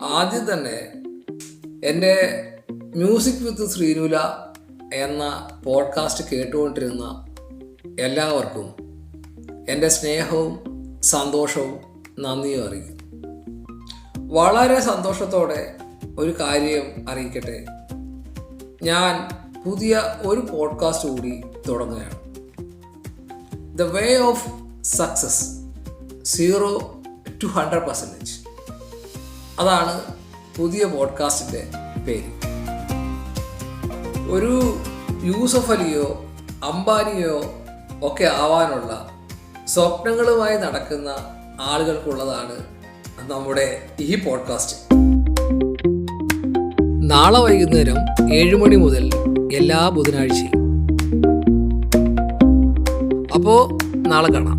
ആദ്യം തന്നെ എൻ്റെ മ്യൂസിക് വിത്ത് ശ്രീനുല എന്ന പോഡ്കാസ്റ്റ് കേട്ടുകൊണ്ടിരുന്ന എല്ലാവർക്കും എൻ്റെ സ്നേഹവും സന്തോഷവും നന്ദിയും അറിയിക്കും. വളരെ സന്തോഷത്തോടെ ഒരു കാര്യം അറിയിക്കട്ടെ, ഞാൻ പുതിയ ഒരു പോഡ്കാസ്റ്റ് കൂടി തുടങ്ങുകയാണ്. The way of success 0 to 100%. അതാണ് പുതിയ പോഡ്കാസ്റ്റിൻ്റെ പേര്. ഒരു യൂസഫ് അലിയോ അംബാനിയോ ഒക്കെ ആവാനുള്ള സ്വപ്നങ്ങളുമായി നടക്കുന്ന ആളുകൾക്കുള്ളതാണ് നമ്മുടെ ഈ പോഡ്കാസ്റ്റ്. നാളെ വൈകുന്നേരം 7 മണി മുതൽ എല്ലാ ബുധനാഴ്ചയും. അപ്പോൾ നാളെ കാണാം.